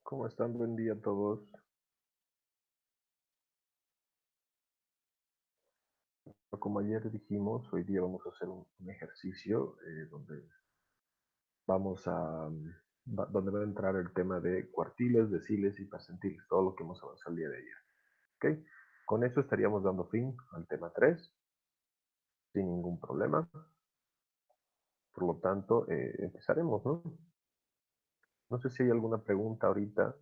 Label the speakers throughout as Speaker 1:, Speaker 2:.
Speaker 1: ¿Cómo están? Buen día a todos. Como ayer dijimos, hoy día vamos a hacer un ejercicio donde vamos a donde va a entrar el tema de cuartiles, deciles y percentiles, todo lo que hemos avanzado el día de ayer. ¿Ok? Con eso estaríamos dando fin al tema 3 sin ningún problema. Por lo tanto, empezaremos, ¿no? No sé si hay alguna pregunta ahorita.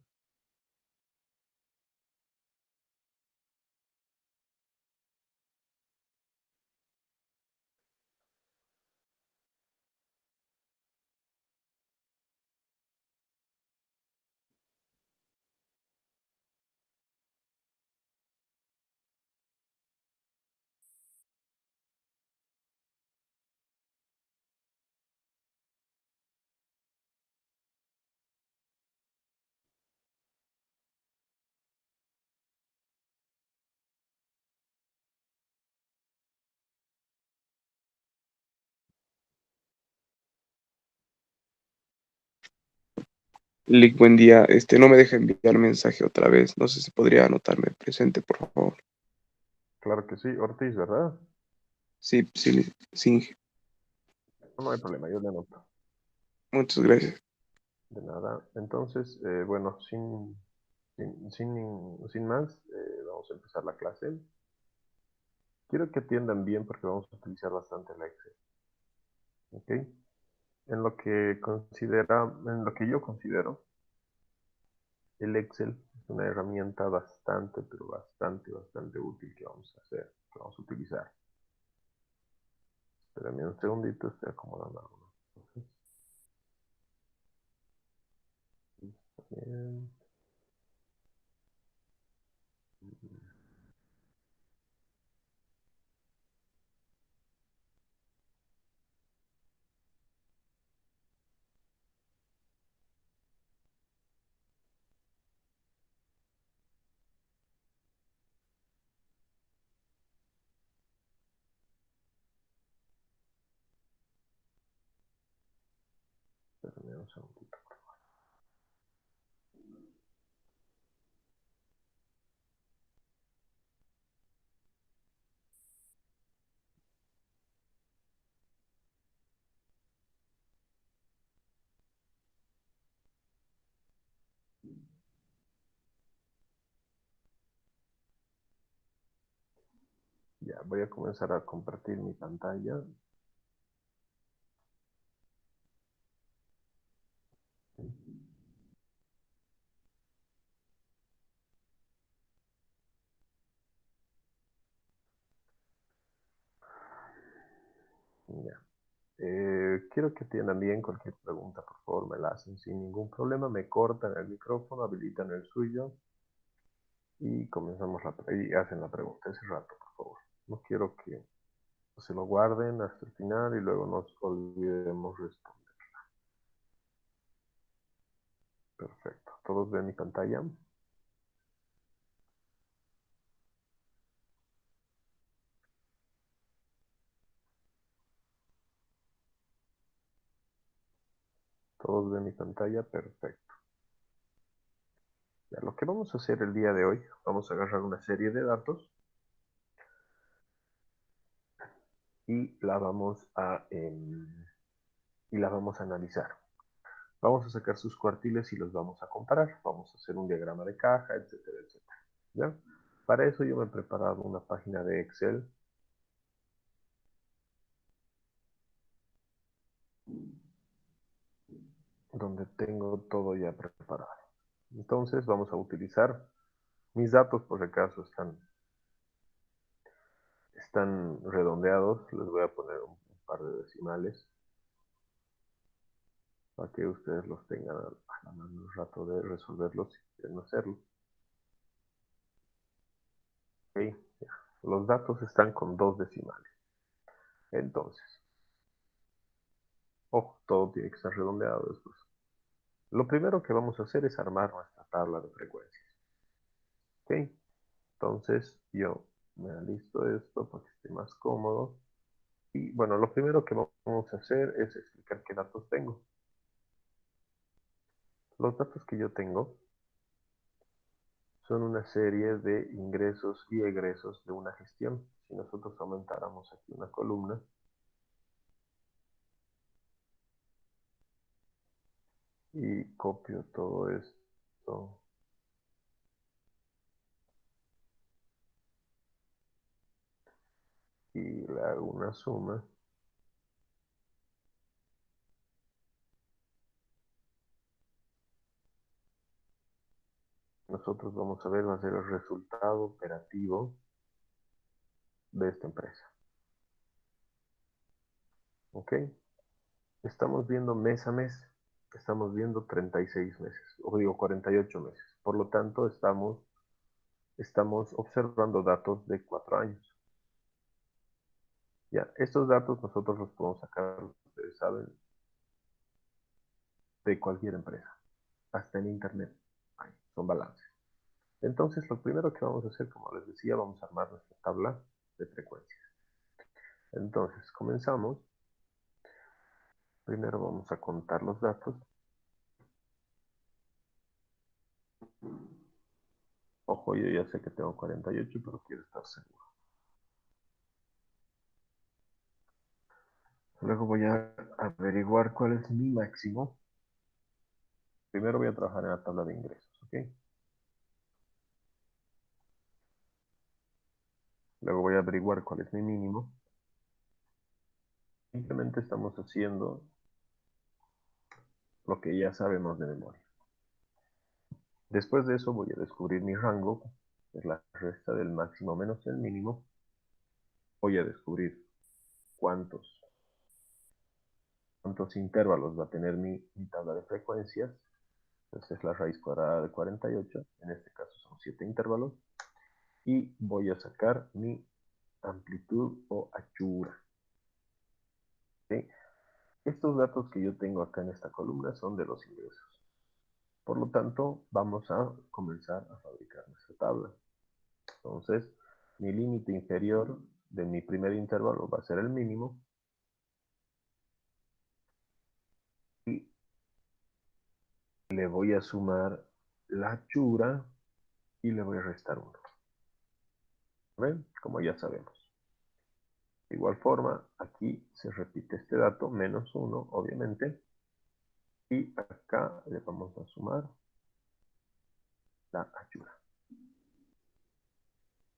Speaker 2: Lick, buen día. No me deja enviar mensaje otra vez. No sé si podría anotarme presente, por favor.
Speaker 1: Claro que sí, Ortiz, ¿verdad?
Speaker 2: Sí, sí, sí.
Speaker 1: No hay problema, yo le anoto.
Speaker 2: Muchas gracias.
Speaker 1: De nada. Entonces, bueno, sin más, vamos a empezar la clase. Quiero que atiendan bien porque vamos a utilizar bastante el Excel. ¿Ok? En lo que yo considero, el Excel es una herramienta bastante, pero bastante útil que vamos a hacer, que vamos a utilizar. Espérame un segundito, estoy acomodando algo. Entonces, está bien. Espérame un segundito. Ya, voy a comenzar a compartir mi pantalla. Ya. Quiero que atiendan bien cualquier pregunta, por favor, me la hacen sin ningún problema, me cortan el micrófono, habilitan el suyo y y hacen la pregunta ese rato, por favor. No quiero que se lo guarden hasta el final y luego nos olvidemos responder. Perfecto. ¿Todos ven mi pantalla? ¿Todos ven mi pantalla? Perfecto. Ya, lo que vamos a hacer el día de hoy, vamos a agarrar una serie de datos y y la vamos a analizar. Vamos a sacar sus cuartiles y los vamos a comparar. Vamos a hacer un diagrama de caja, etcétera, etcétera. ¿Ya? Para eso yo me he preparado una página de Excel donde tengo todo ya preparado. Entonces vamos a utilizar mis datos, por si acaso están redondeados. Les voy a poner un par de decimales para que ustedes los tengan a la mano un rato de resolverlos si quieren hacerlo. ¿Ok? Ya. Los datos están con dos decimales. Entonces, ojo, todo tiene que estar redondeado después. Lo primero que vamos a hacer es armar nuestra tabla de frecuencias. ¿Ok? Entonces yo me alisto esto para que esté más cómodo. Y bueno, lo primero que vamos a hacer es explicar qué datos tengo. Los datos que yo tengo son una serie de ingresos y egresos de una gestión. Si nosotros aumentáramos aquí una columna, y copio todo esto y le hago una suma, nosotros vamos a ver, va a ser el resultado operativo de esta empresa. ¿Ok? Estamos viendo mes a mes, estamos viendo 36 meses, o digo 48 meses. Por lo tanto, estamos observando datos de 4 años. Ya, estos datos nosotros los podemos sacar, ustedes saben, de cualquier empresa, hasta en internet. Son balances. Entonces, lo primero que vamos a hacer, como les decía, vamos a armar nuestra tabla de frecuencias. Entonces, comenzamos. Primero vamos a contar los datos. Ojo, yo ya sé que tengo 48, pero quiero estar seguro. Luego voy a averiguar cuál es mi máximo. Primero voy a trabajar en la tabla de ingresos, ¿ok? Luego voy a averiguar cuál es mi mínimo. Simplemente estamos haciendo lo que ya sabemos de memoria. Después de eso voy a descubrir mi rango, que es la resta del máximo menos el mínimo. Voy a descubrir cuántos intervalos va a tener mi tabla de frecuencias. Entonces es la raíz cuadrada de 48. En este caso son 7 intervalos. Y voy a sacar mi amplitud o anchura. ¿Sí? Estos datos que yo tengo acá en esta columna son de los ingresos. Por lo tanto, vamos a comenzar a fabricar nuestra tabla. Entonces, mi límite inferior de mi primer intervalo va a ser el mínimo. Y le voy a sumar la anchura y le voy a restar 1. ¿Ven? Como ya sabemos. De igual forma, aquí se repite este dato, menos 1, obviamente. Y acá le vamos a sumar la anchura.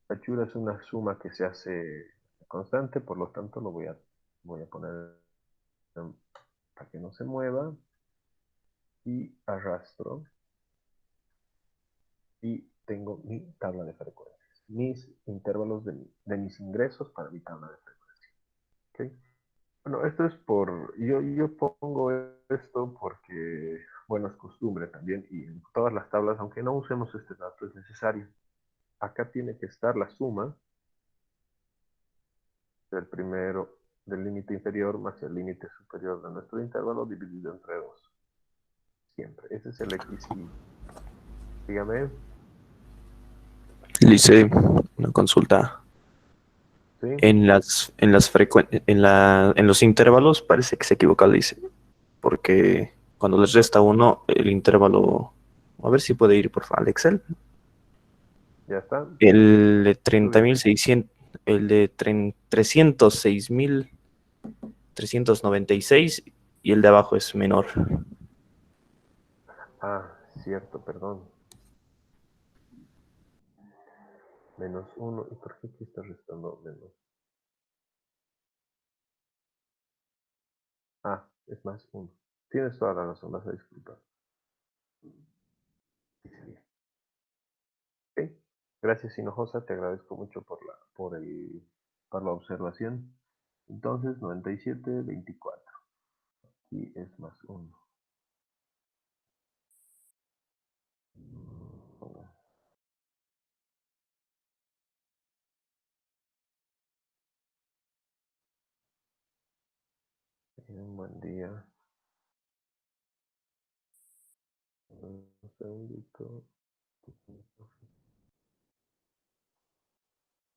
Speaker 1: La anchura es una suma que se hace constante, por lo tanto voy a poner para que no se mueva. Y arrastro. Y tengo mi tabla de frecuencias. Mis intervalos de mis ingresos para mi tabla de frecuencias. ¿Okay? Bueno, esto es yo pongo esto porque, bueno, es costumbre también y en todas las tablas, aunque no usemos este dato, es necesario. Acá tiene que estar la suma del primero, del límite inferior más el límite superior de nuestro intervalo dividido entre 2. Siempre. Ese es el XI. Dígame.
Speaker 2: Le hice una consulta.
Speaker 1: ¿Sí?
Speaker 2: En los intervalos parece que se equivoca, le dice. Porque cuando les resta uno, el intervalo. A ver si puede ir, por favor, al Excel.
Speaker 1: ¿Ya está?
Speaker 2: El de
Speaker 1: Estoy acá.
Speaker 2: 30.600, el de 306.396 y el de abajo es menor.
Speaker 1: Ah, cierto, perdón. Menos 1. ¿Y por qué aquí está restando menos? Ah, es más 1. Tienes toda la razón, vas a disculpar. Dice bien. Ok. Gracias, Hinojosa. Te agradezco mucho por la observación. Entonces, 97, 24. Y es más 1. Un buen día. Un segundito.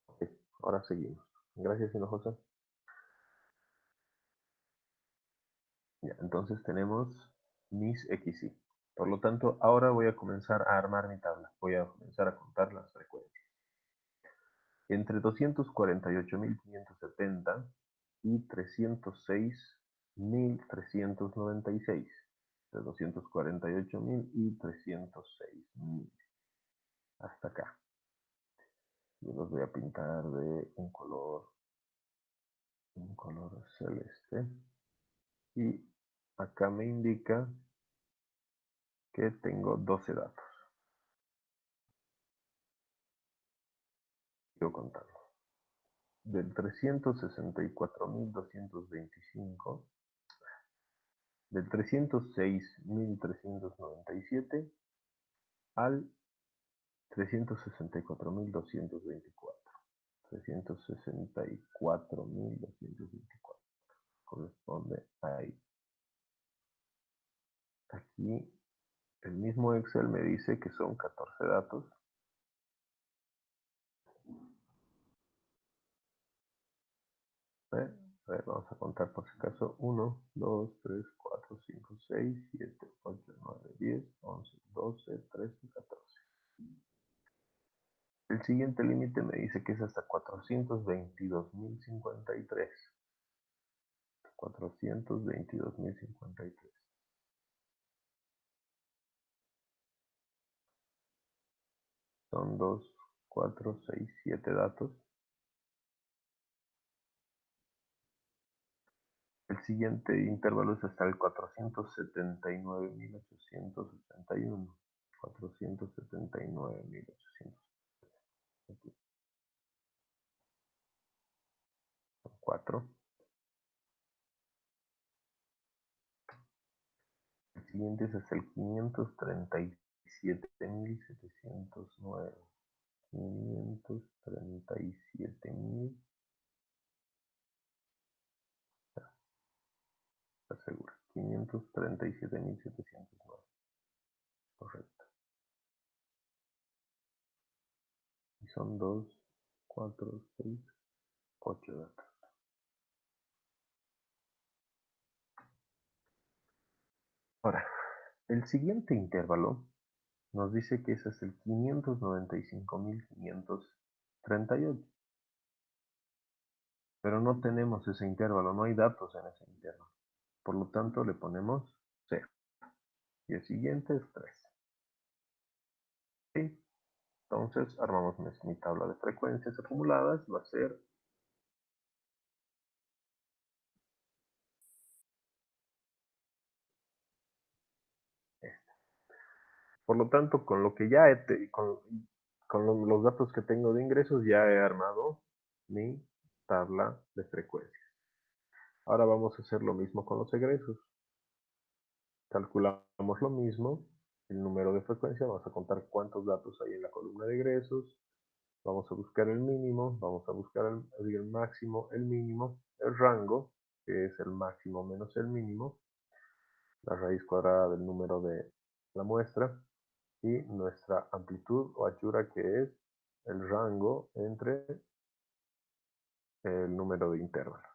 Speaker 1: Ok, ahora seguimos. Gracias, Hinojosa. Ya, entonces tenemos mis XY. Por lo tanto, ahora voy a comenzar a armar mi tabla. Voy a comenzar a contar las frecuencias. Entre 248.570 y 306.396. De 248.000 y 306.000. Hasta acá. Yo los voy a pintar de un color celeste. Y acá me indica que tengo 12 datos. Quiero contarlo. Del 364.225, del 306.397 al 364.224. 364.224 corresponde ahí. Aquí el mismo Excel me dice que son 14 datos. A ver, vamos a contar por si acaso. 1, 2, 3, 4, 5, 6, 7, 8, 9, 10, 11, 12, 13, 14. El siguiente límite me dice que es hasta 422.053. 422.053. Son 2, 4, 6, 7 datos. El siguiente intervalo es hasta el 479.871. 479.871. 4. El siguiente es hasta el 537.709. 537.000. ¿Estás seguro? 537.709. Correcto. Y son 2, 4, 6, 8 datos. Ahora, el siguiente intervalo nos dice que ese es el 595.538. Pero no tenemos ese intervalo, no hay datos en ese intervalo. Por lo tanto, le ponemos 0. Y el siguiente es 3. ¿Sí? Entonces, armamos mi tabla de frecuencias acumuladas. Va a ser esta. Por lo tanto, con lo que ya con los datos que tengo de ingresos, ya he armado mi tabla de frecuencias. Ahora vamos a hacer lo mismo con los egresos. Calculamos lo mismo, el número de frecuencia, vamos a contar cuántos datos hay en la columna de egresos, vamos a buscar el mínimo, vamos a buscar el máximo, el mínimo, el rango, que es el máximo menos el mínimo, la raíz cuadrada del número de la muestra, y nuestra amplitud o anchura, que es el rango entre el número de intervalos.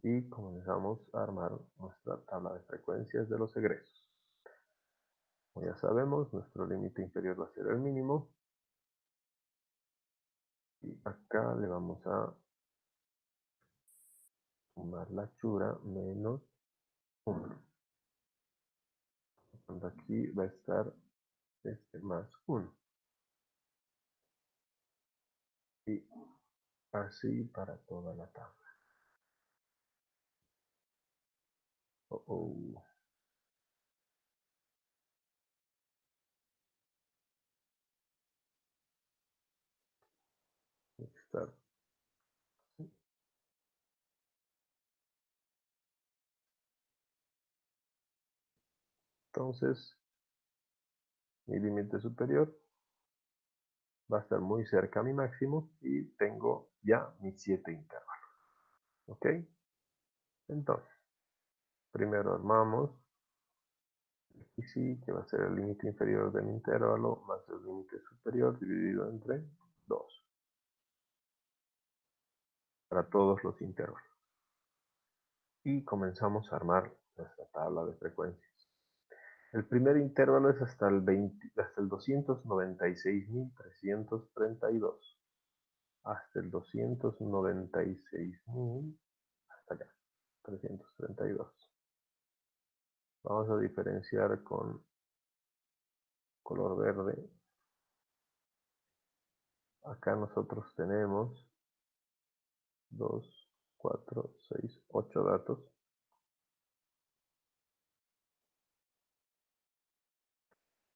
Speaker 1: Y comenzamos a armar nuestra tabla de frecuencias de los egresos. Como ya sabemos, nuestro límite inferior va a ser el mínimo. Y acá le vamos a sumar la anchura menos 1. Cuando aquí va a estar este más 1. Y así para toda la tabla. Oh, oh. Está. Entonces, mi límite superior va a estar muy cerca a mi máximo y tengo ya mis 7 intervalos. ¿Ok? Entonces, primero armamos y sí, que va a ser el límite inferior del intervalo más el límite superior dividido entre 2 para todos los intervalos. y comenzamos a armar nuestra tabla de frecuencias. El primer intervalo es hasta el 296.332. Hasta el 296.000, hasta acá, 332. Vamos a diferenciar con color verde. Acá nosotros tenemos 2, 4, 6, 8 datos.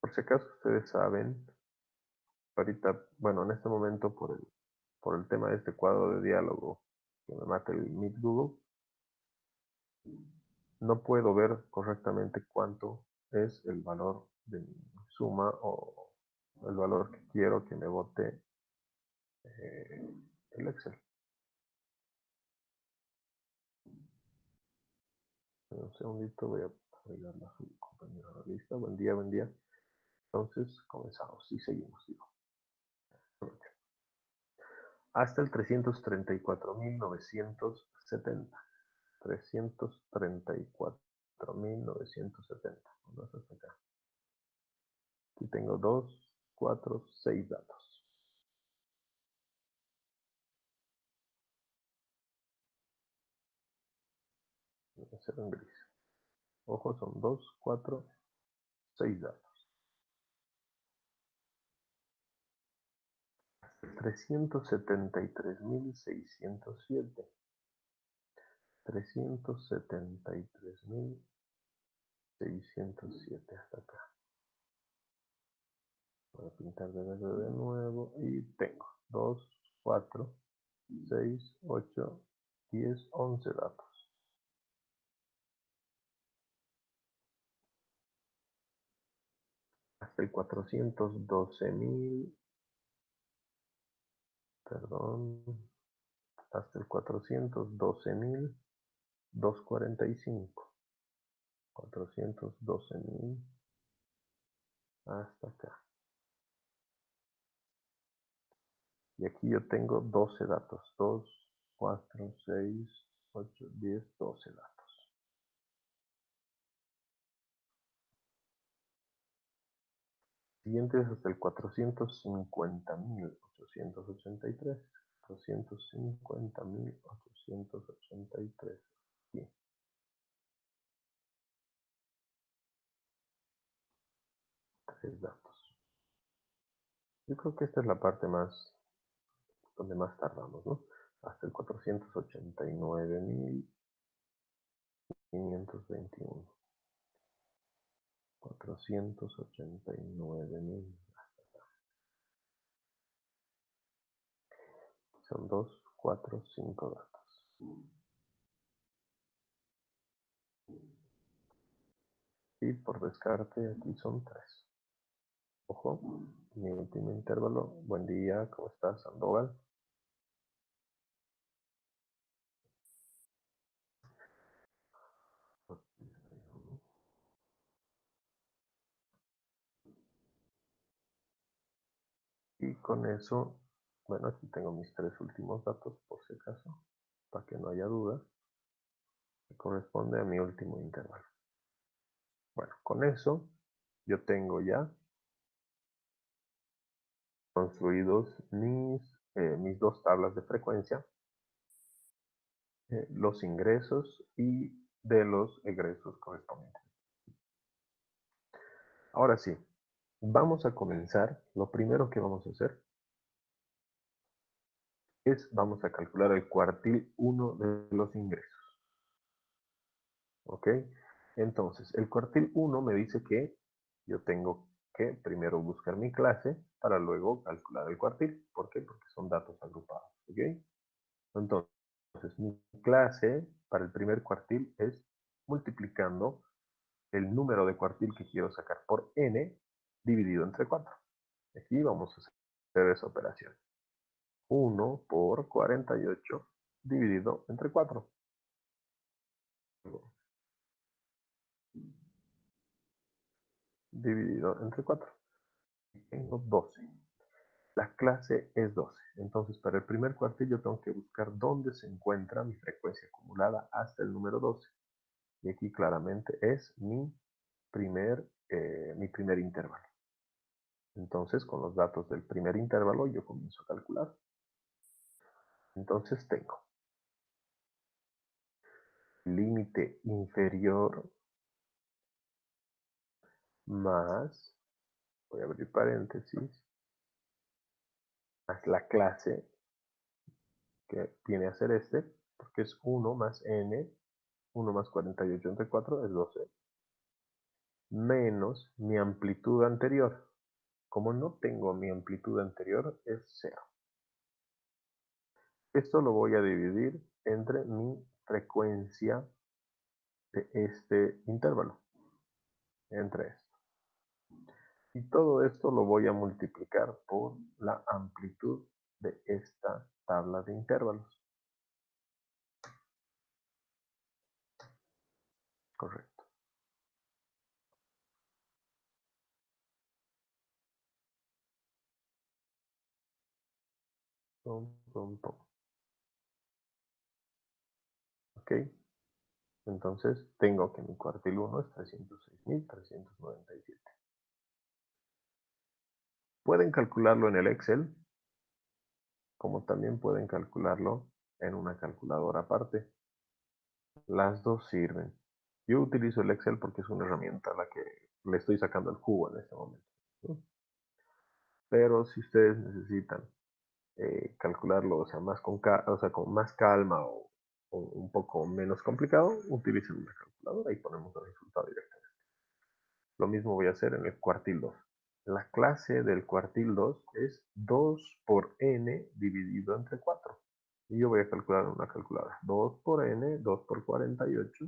Speaker 1: Por si acaso ustedes saben, ahorita, bueno, en este momento por el tema de este cuadro de diálogo que me mata el Meet Google, no puedo ver correctamente cuánto es el valor de mi suma o el valor que quiero que me bote el Excel. Un segundito, voy a agregarla a su compañero de lista. Buen día, buen día. Entonces, comenzamos y seguimos. Digo. Hasta el 334.970. 334.970. Vamos hasta acá. Aquí tengo 2, 4, 6 datos. Voy a hacer en gris. Ojo, son 2, 4, 6 datos. 373.607. 373.607 hasta acá. Voy a pintar de verde de nuevo y tengo 2, 4, 6, 8, 10, 11 datos. Hasta el 412.000, perdón, hasta el 412.245. 412.000 hasta acá. Y aquí yo tengo 12 datos. 2, 4, 6, 8, 10, 12 datos. Siguiente es hasta el 450.883. 450.883. Aquí. 3 datos. Yo creo que esta es la parte más, donde más tardamos, ¿no? Hasta el 489.521. 489.000. Son 2, 4, 5 datos. Y por descarte aquí son 3. Ojo, mi último intervalo. Buen día, ¿cómo estás, Sandoval? Y con eso, bueno, aquí tengo mis 3 últimos datos, por si acaso, para que no haya duda, que corresponde a mi último intervalo. Bueno, con eso yo tengo ya construidos mis 2 tablas de frecuencia, los ingresos y de los egresos correspondientes. Ahora sí, vamos a comenzar. Lo primero que vamos a hacer es, vamos a calcular el cuartil 1 de los ingresos. ¿Ok? Entonces, el cuartil 1 me dice que yo tengo que primero buscar mi clase para luego calcular el cuartil. ¿Por qué? Porque son datos agrupados. ¿Ok? Entonces, mi clase para el primer cuartil es multiplicando el número de cuartil que quiero sacar por n dividido entre 4. Aquí vamos a hacer esa operación. 1 por 48 dividido entre 4. Dividido entre 4. Tengo 12. La clase es 12. Entonces, para el primer cuartil yo tengo que buscar dónde se encuentra mi frecuencia acumulada hasta el número 12. Y aquí claramente es mi primer intervalo. Entonces, con los datos del primer intervalo yo comienzo a calcular. Entonces tengo límite inferior más, voy a abrir paréntesis, más la clase, que viene a ser este, porque es 1 más n, 1 más 48 entre 4 es 12, menos mi amplitud anterior. Como no tengo mi amplitud anterior, es 0. Esto lo voy a dividir entre mi frecuencia de este intervalo, entre esto. Y todo esto lo voy a multiplicar por la amplitud de esta tabla de intervalos. Correcto. Pum, pum, pum. Ok. Entonces tengo que mi cuartil 1 es 306.397. Pueden calcularlo en el Excel, como también pueden calcularlo en una calculadora aparte. Las dos sirven. Yo utilizo el Excel porque es una herramienta a la que le estoy sacando el jugo en este momento, ¿no? Pero si ustedes necesitan calcularlo, o sea, con más calma o un poco menos complicado, utilicen una calculadora y ponemos el resultado directamente. Lo mismo voy a hacer en el cuartil 2. La clase del cuartil 2 es 2 por n dividido entre 4. Y yo voy a calcular en una calculadora. 2 por n, 2 por 48,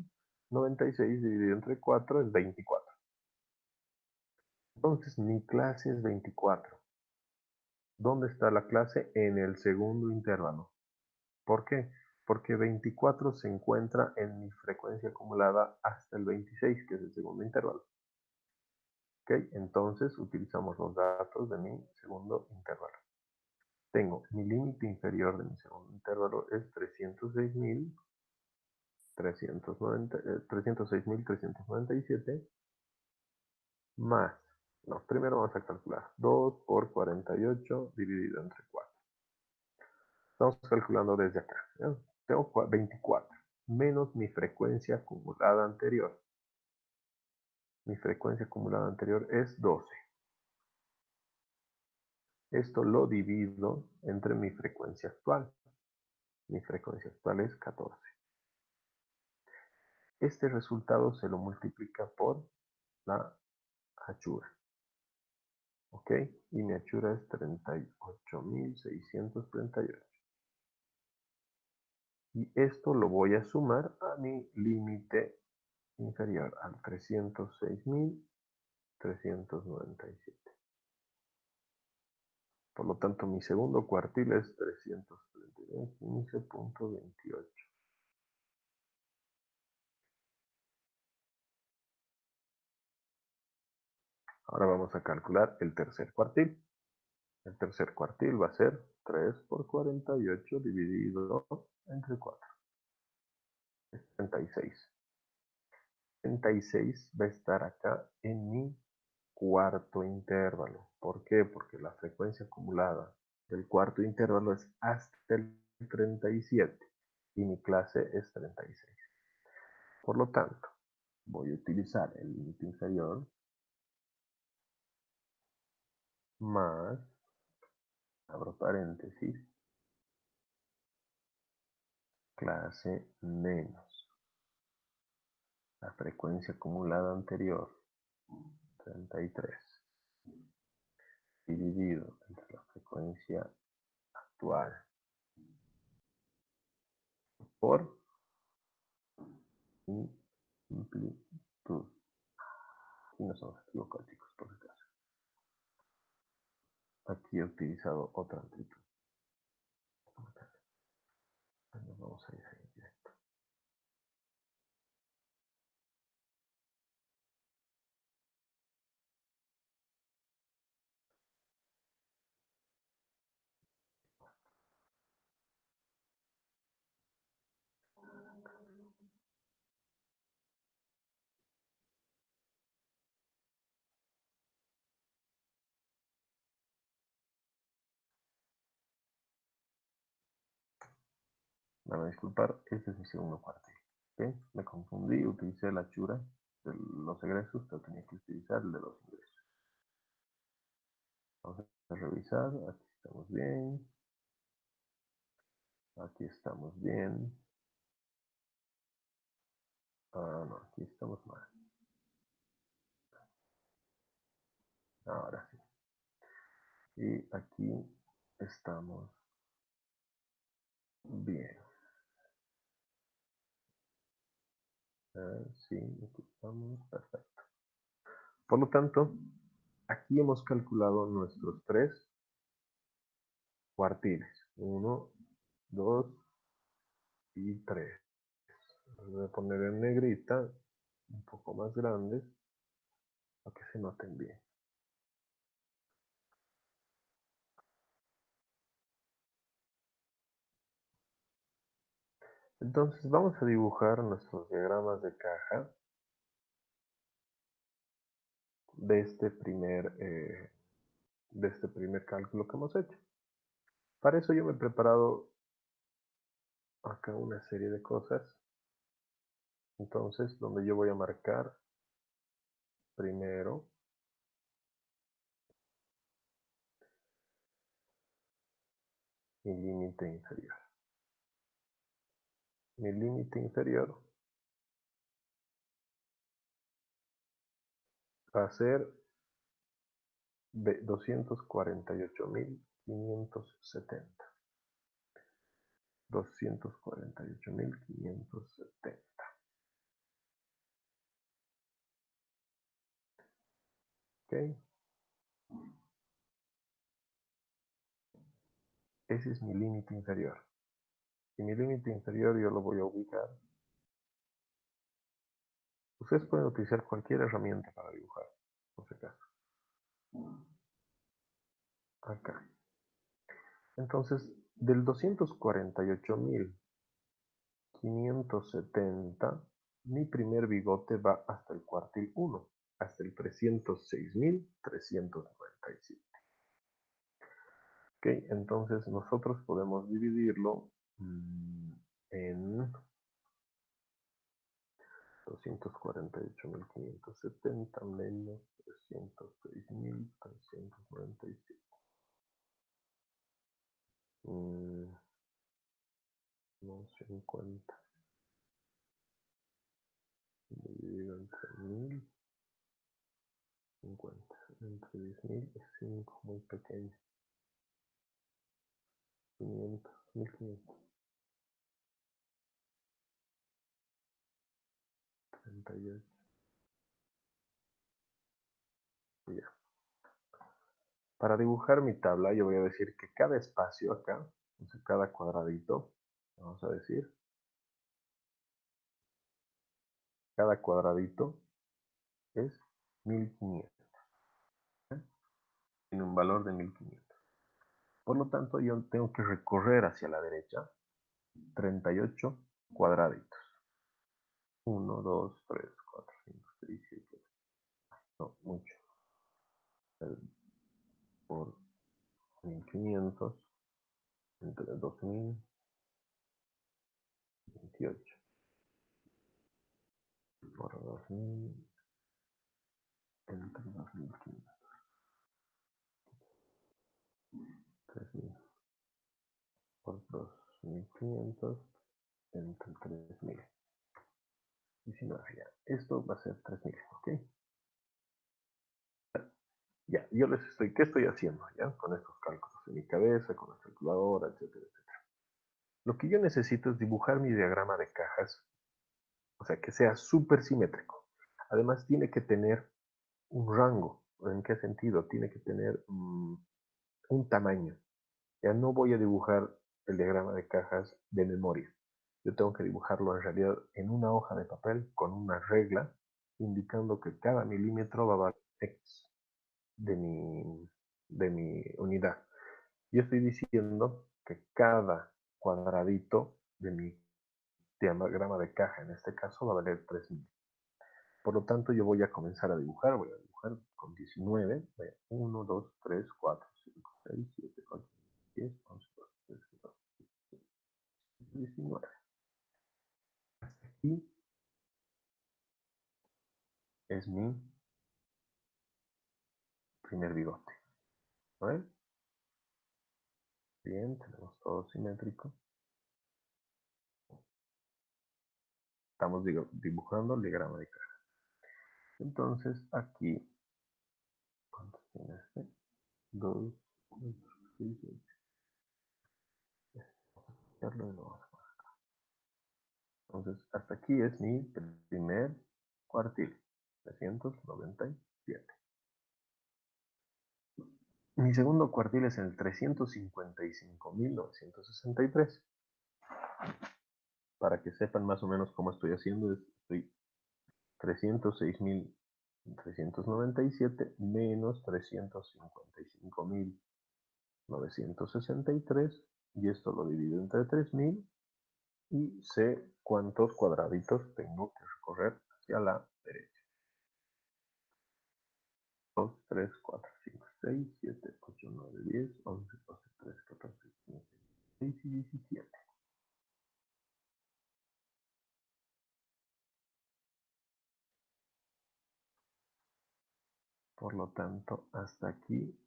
Speaker 1: 96 dividido entre 4 es 24. Entonces mi clase es 24. ¿Dónde está la clase? En el segundo intervalo. ¿Por qué? Porque 24 se encuentra en mi frecuencia acumulada hasta el 26, que es el segundo intervalo. ¿Ok? Entonces utilizamos los datos de mi segundo intervalo. Tengo mi límite inferior de mi segundo intervalo es 306.397 más, no, primero vamos a calcular 2 por 48 dividido entre 4. Estamos calculando desde acá, ¿ya? Tengo 24 menos mi frecuencia acumulada anterior. Mi frecuencia acumulada anterior es 12. Esto lo divido entre mi frecuencia actual. Mi frecuencia actual es 14. Este resultado se lo multiplica por la hachura. ¿Ok? Y mi hachura es 38.638. Y esto lo voy a sumar a mi límite inferior al 306.397. Por lo tanto, mi segundo cuartil es 332.15.28. Ahora vamos a calcular el tercer cuartil. El tercer cuartil va a ser 3 por 48 dividido entre 4. Es 36. 36 va a estar acá en mi cuarto intervalo. ¿Por qué? Porque la frecuencia acumulada del cuarto intervalo es hasta el 37 y mi clase es 36. Por lo tanto, voy a utilizar el límite inferior más, abro paréntesis, clase menos la frecuencia acumulada anterior, 33, dividido entre la frecuencia actual por mi amplitud. Y no somos equivocados, chicos, por si acaso. Aquí he utilizado otra amplitud. Nos vamos a ir ahí directo. van a disculpar, este es mi segundo cuartil. ¿Ok? Me confundí, utilicé la chura de los egresos, pero tenía que utilizar el de los ingresos. Vamos a revisar, aquí estamos bien. Aquí estamos bien. Ah, no, aquí estamos mal. Ahora sí. Y aquí estamos bien. Sí, aquí estamos perfecto. Por lo tanto, aquí hemos calculado nuestros tres cuartiles. 1, 2 y 3. Voy a poner en negrita, un poco más grandes, para que se noten bien. Entonces vamos a dibujar nuestros diagramas de caja de este primer cálculo que hemos hecho. Para eso yo me he preparado acá una serie de cosas. Entonces, donde yo voy a marcar primero mi límite inferior. Mi límite inferior va a ser de 248.570. 248.570. ¿Ok? Ese es mi límite inferior. Y mi límite inferior yo lo voy a ubicar. Ustedes pueden utilizar cualquier herramienta para dibujar, por si acaso. Acá. Entonces, del 248.570, mi primer bigote va hasta el cuartil 1, hasta el 306.397. Ok, entonces nosotros podemos dividirlo en 248.570 menos 306.397. No 50 dividido entre 1000, 50 entre 10.000 es 5, muy pequeño. 500, 1500, 38. Y ya. Para dibujar mi tabla, yo voy a decir que cada espacio acá, o sea, cada cuadradito, vamos a decir, cada cuadradito es 1500. ¿Eh? Tiene un valor de 1500. Por lo tanto, yo tengo que recorrer hacia la derecha 38 cuadraditos. 1, 2, 3, 4, 5, 6, 7. No, mucho. Por 1500 entre 2028 por 2000 entre 2500, 3000 por 2500 entre 3000. 19 ya. Esto va a ser 3000, ¿ok? Ya, yo les estoy, ¿qué estoy haciendo? Ya, con estos cálculos en mi cabeza, con la calculadora, etcétera, etcétera. Lo que yo necesito es dibujar mi diagrama de cajas, o sea, que sea súper simétrico. Además, tiene que tener un rango. ¿En qué sentido? Tiene que tener un tamaño. Ya no voy a dibujar el diagrama de cajas de memoria. Yo tengo que dibujarlo en realidad en una hoja de papel con una regla indicando que cada milímetro va a valer X de mi unidad. Yo estoy diciendo que cada cuadradito de mi diagrama de caja, en este caso, va a valer 3000. Por lo tanto, yo voy a comenzar a dibujar. Voy a dibujar con 19. 1, 2, 3, 4, 5, 6, 7, 8, 10, 11, 12, 13, 14, 15. 19. Hasta aquí es mi primer bigote. ¿No ves? Bien, tenemos todo simétrico. Estamos dibujando el diagrama de cara. Entonces aquí, ¿cuántos tiene este? 2, 4, 6, 8. Vamos a de nuevo. Entonces, hasta aquí es mi primer cuartil, 397. Mi segundo cuartil es el 355.963. Para que sepan más o menos cómo estoy haciendo, estoy 306.397 menos 355.963 y esto lo divido entre 3.000 y sé cuántos cuadraditos tengo que recorrer hacia la derecha. 2, 3, 4, 5, 6, 7, 8, 9, 10, 11, 12, 13, 14, 15, 16 y 17. Por lo tanto, hasta aquí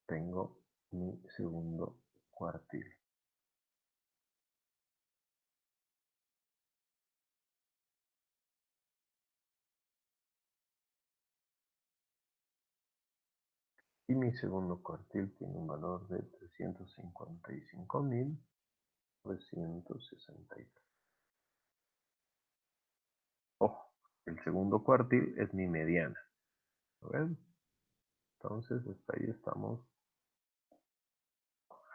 Speaker 1: tengo mi segundo cuartil. Y mi segundo cuartil tiene un valor de 355.963. Ojo, el segundo cuartil es mi mediana. ¿Lo ven? Entonces, hasta ahí estamos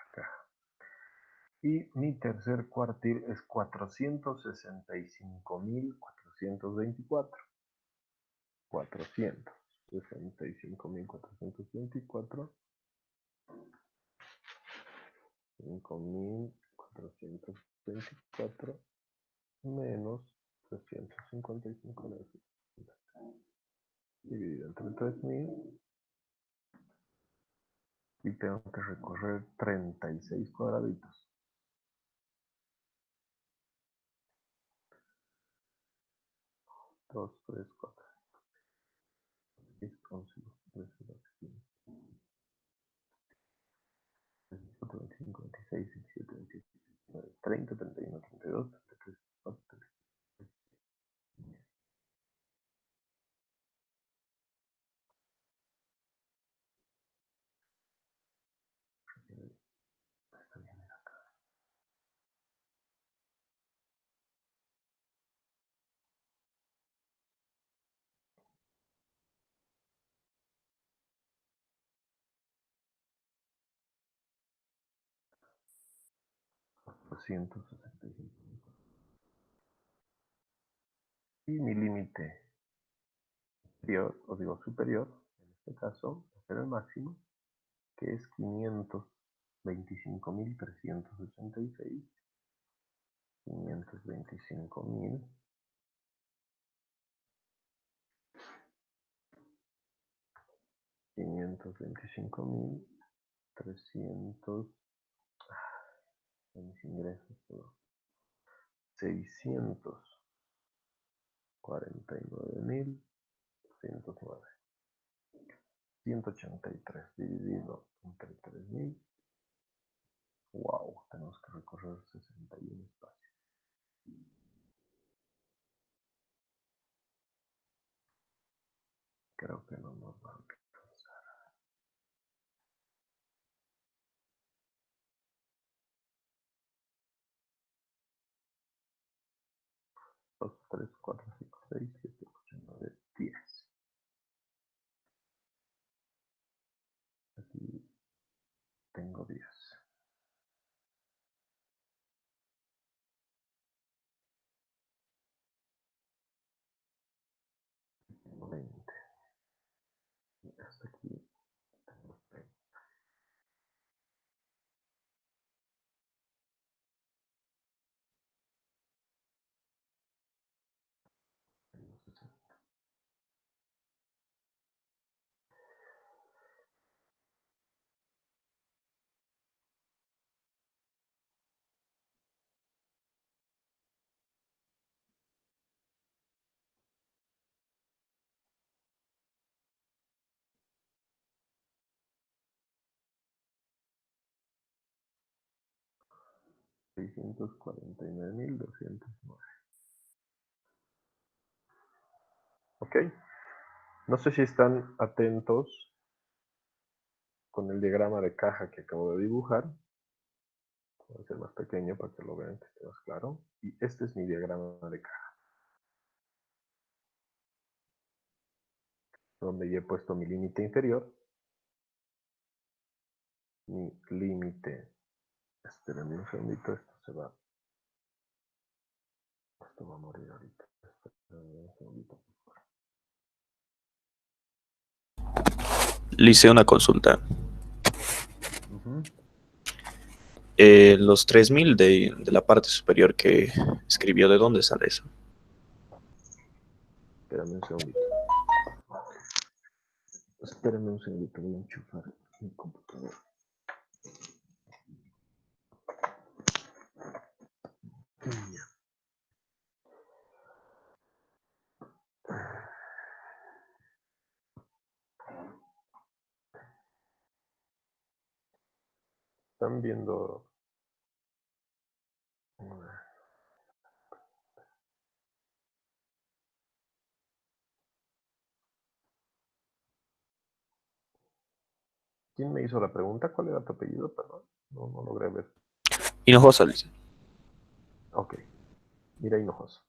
Speaker 1: acá. Y mi tercer cuartil es 465.424. 465.424. 5.424 menos 355 dividido entre 3.000 y tengo que recorrer 36 cuadraditos. 2, 3, 4, 6, 11, 12, 13, 14, 15, 25, 26, 27, 28, 29, 30, 31, 32, 33, 34, 35. Está bien, era 265. Y mi límite inferior, o digo superior, en este caso, va a ser el máximo, que es 525.386, 525.000, 525.300, mis ingresos, 649.209, 183 dividido entre 3.000. Wow, tenemos que recorrer 61 espacios. Creo que no nos va a alcanzar. 2, 3, 4, 5, 6, 7, 8, 9, 10. Aquí tengo 10. Tengo 20. Y hasta aquí tengo 30. Tengo 649.209. Ok. No sé si están atentos con el diagrama de caja que acabo de dibujar. Voy a hacer más pequeño para que lo vean, que esté más claro. Y este es mi diagrama de caja, donde ya he puesto mi límite inferior, mi límite. Espérenme un segundito, esto va a morir ahorita. Espérenme un segundito.
Speaker 2: Le hice una consulta.
Speaker 1: Ujú.
Speaker 2: Los 3000 de la parte superior que escribió, ¿de dónde sale eso?
Speaker 1: Espérame un segundito. Espérame un segundito, voy a enchufar mi computador. Ya. Están viendo. ¿Quién me hizo la pregunta? ¿Cuál era tu apellido? Perdón, no logré ver.
Speaker 2: Hinojosa, dice.
Speaker 1: Ok, mira, Hinojoso.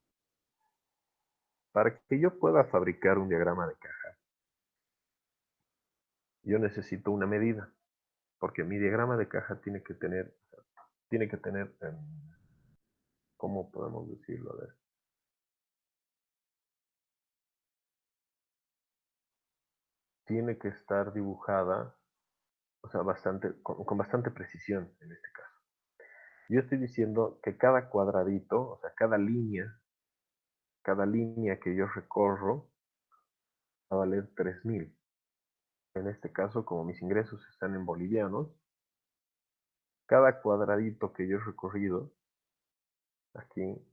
Speaker 1: Para que yo pueda fabricar un diagrama de caja, yo necesito una medida, porque mi diagrama de caja tiene que tener, ¿cómo podemos decirlo? A ver. Tiene que estar dibujada, o sea, con bastante precisión en este caso. Yo estoy diciendo que cada cuadradito, o sea, cada línea que yo recorro va a valer 3.000. En este caso, como mis ingresos están en bolivianos, cada cuadradito que yo he recorrido, aquí,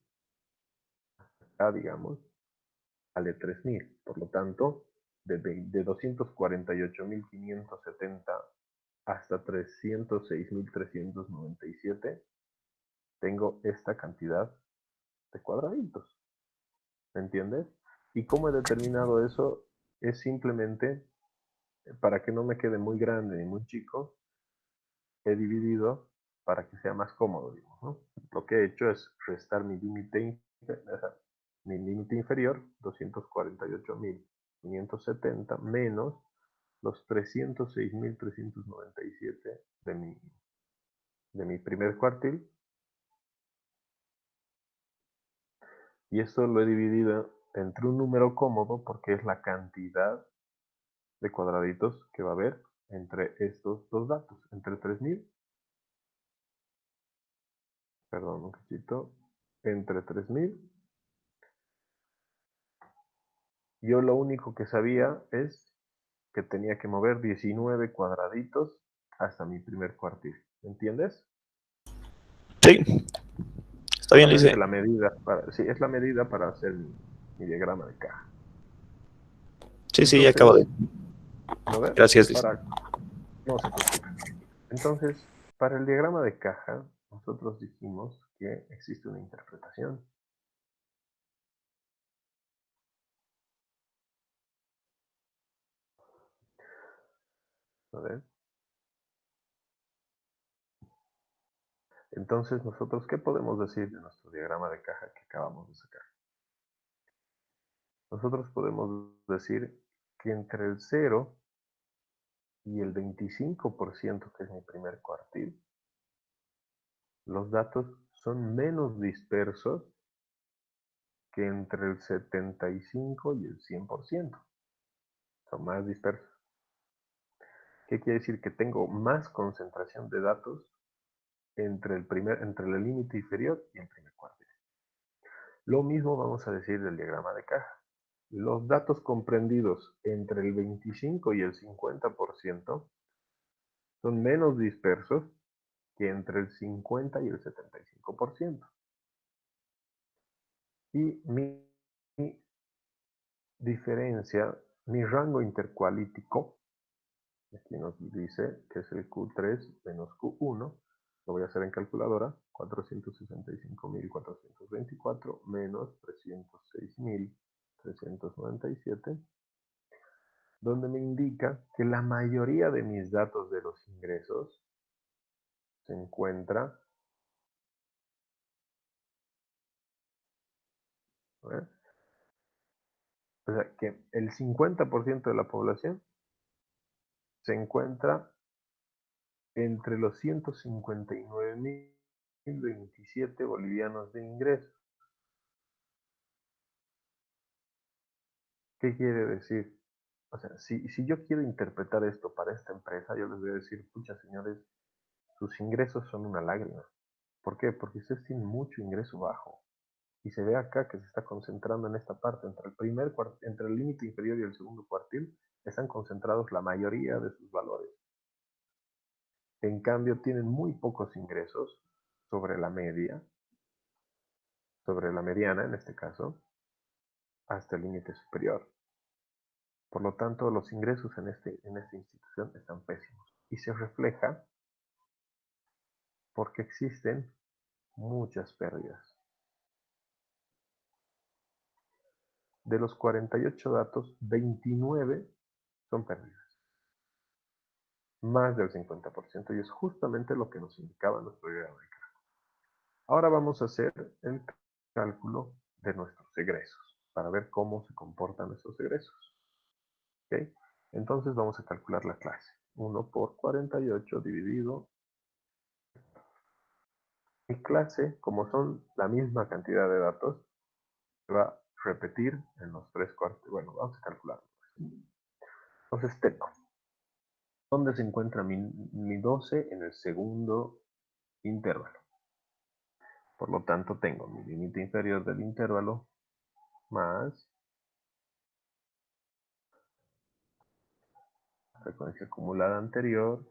Speaker 1: acá, digamos, vale 3.000. Por lo tanto, de 248.570 hasta 306.397, tengo esta cantidad de cuadraditos. ¿Me entiendes? ¿Y cómo he determinado eso? Es simplemente, para que no me quede muy grande ni muy chico, he dividido para que sea más cómodo, digamos, ¿no? Lo que he hecho es restar mi límite inferior, 248.570, menos los 306.397 de mi primer cuartil. Y esto lo he dividido entre un número cómodo porque es la cantidad de cuadraditos que va a haber entre estos dos datos, entre 3.000, perdón, un cachito, entre 3.000. Yo lo único que sabía es que tenía que mover 19 cuadraditos hasta mi primer cuartil. ¿Entiendes?
Speaker 2: Sí, está bien, le
Speaker 1: Solamente
Speaker 2: dice.
Speaker 1: la medida, sí, es la medida para hacer mi diagrama de caja.
Speaker 2: Sí, sí, ya acabo de.
Speaker 1: Entonces, ¿no ves?
Speaker 2: Gracias, dice.
Speaker 1: No se preocupe. Entonces, para el diagrama de caja, nosotros dijimos que existe una interpretación. ¿No ves? Entonces, nosotros, ¿qué podemos decir de nuestro diagrama de caja que acabamos de sacar? Nosotros podemos decir que entre el 0 y el 25%, que es mi primer cuartil, los datos son menos dispersos que entre el 75 y el 100%. Son más dispersos. ¿Qué quiere decir? Que tengo más concentración de datos entre el límite inferior y el primer cuartil. Lo mismo vamos a decir del diagrama de caja. Los datos comprendidos entre el 25 y el 50% son menos dispersos que entre el 50 y el 75%. Y mi diferencia, mi rango intercualítico, aquí nos dice que es el Q3 menos Q1, lo voy a hacer en calculadora, 465.424 menos 306.397, donde me indica que la mayoría de mis datos de los ingresos se encuentra, ¿eh? O sea, que el 50% de la población se encuentra entre los 159.027 bolivianos de ingreso. ¿Qué quiere decir? O sea, si yo quiero interpretar esto para esta empresa, yo les voy a decir, pucha señores, sus ingresos son una lágrima. ¿Por qué? Porque ustedes tienen mucho ingreso bajo. Y se ve acá que se está concentrando en esta parte, entre el límite inferior y el segundo cuartil, están concentrados la mayoría de sus valores. En cambio, tienen muy pocos ingresos sobre la media, sobre la mediana en este caso, hasta el límite superior. Por lo tanto, los ingresos en esta institución están pésimos. Y se refleja porque existen muchas pérdidas. De los 48 datos, 29 son pérdidas. Más del 50%, y es justamente lo que nos indicaba nuestro diagrama de cálculo. Ahora vamos a hacer el cálculo de nuestros egresos, para ver cómo se comportan nuestros egresos. ¿Okay? Entonces vamos a calcular la clase. 1 por 48 dividido. Mi clase, como son la misma cantidad de datos, se va a repetir en los tres cuartos. Bueno, vamos a calcularlo. Entonces tengo, ¿dónde se encuentra mi 12? En el segundo intervalo. Por lo tanto, tengo mi límite inferior del intervalo más la frecuencia acumulada anterior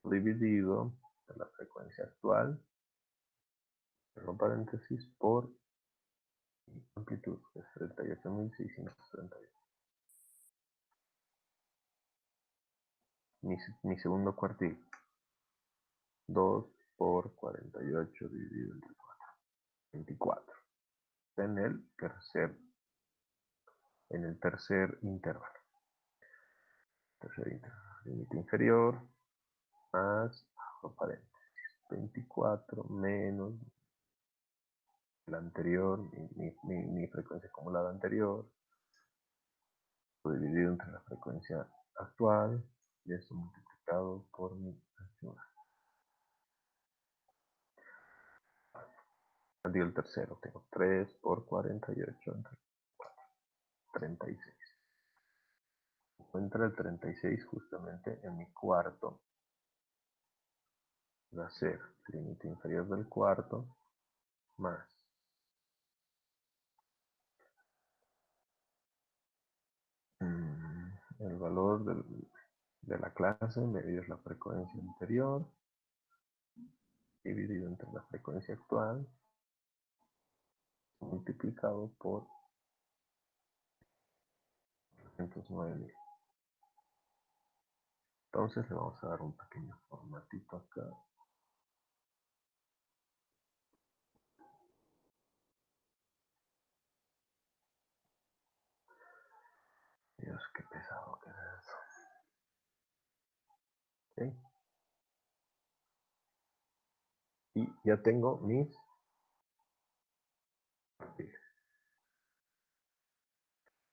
Speaker 1: dividido en la frecuencia actual, cierro paréntesis, por amplitud, que es 38.638. Mi segundo cuartil, 2 por 48 dividido entre 4, 24. En el tercer intervalo. Límite inferior más, paréntesis, 24 menos el anterior, mi frecuencia acumulada anterior, dividido entre la frecuencia actual, y esto multiplicado por mi acción. Digo el tercero, tengo 3 por 48 entre 4, 36. Encuentra el 36 justamente en mi cuarto. Va a ser el límite inferior del cuarto más el valor de la clase medido la frecuencia anterior dividido entre la frecuencia actual multiplicado por 209.000. Entonces le vamos a dar un pequeño formatito acá. Dios, qué pesado que es eso. ¿Okay? Y ya tengo mis perfiles.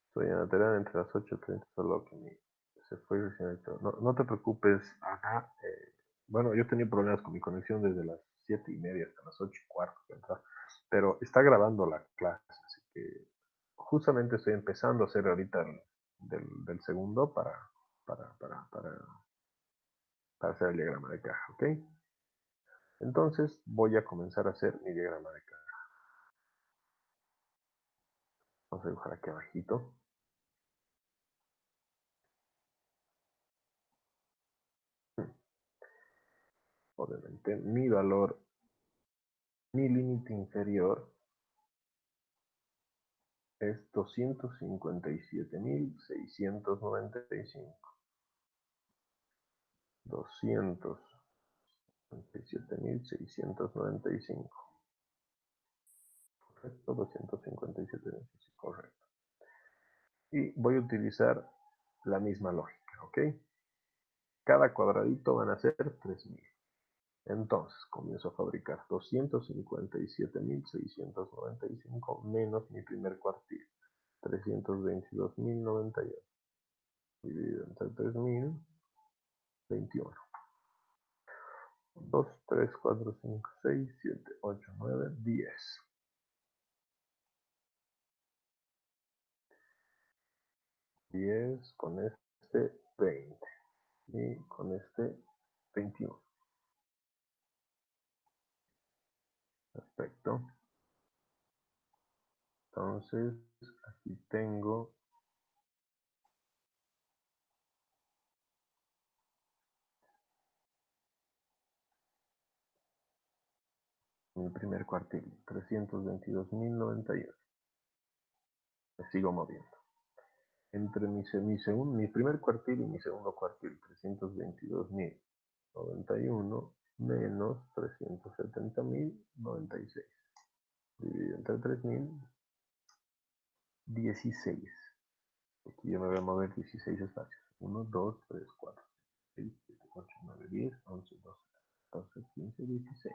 Speaker 1: Estoy en la tarea entre las 8:30, solo que se fue recién. No te preocupes, acá. Bueno, yo tenía problemas con mi conexión desde las 7:30 hasta las 8:15, pero está grabando la clase, así que justamente estoy empezando a hacer ahorita del segundo para, para, para, para hacer el diagrama de caja, ¿ok? Entonces voy a comenzar a hacer mi diagrama de caja. Vamos a dibujar aquí abajito. Obviamente mi valor, mi límite inferior es 257.695. 257.695. Correcto, 257.000, correcto. Y voy a utilizar la misma lógica, ¿ok? Cada cuadradito van a ser 3.000. Entonces, comienzo a fabricar 257.695 menos mi primer cuartil, 322.098, dividido entre 3.000, 21. 2, 3, 4, 5, 6, 7, 8, 9, 10. 10 con este 20 y con este 21. Perfecto. Entonces, aquí tengo mi primer cuartil, 322.091. Me sigo moviendo. Entre mi primer cuartil y mi segundo cuartil, 322.091 menos 370.096. Dividido entre 3.000, 16. Aquí yo me voy a mover 16 espacios. 1, 2, 3, 4, 6, 7, 8, 9, 10, 11, 12, 14, 15, 16.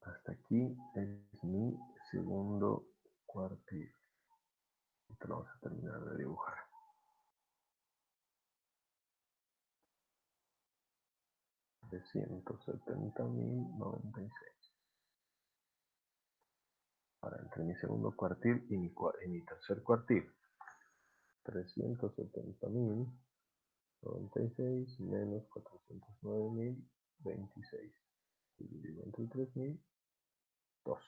Speaker 1: Hasta aquí es mi segundo cuartil. Esto lo vamos a terminar de dibujar. De 170.096. Ahora, entre mi segundo cuartil y mi tercer cuartil. 370.096 menos 409.026. Dividido entre 3.000, 12.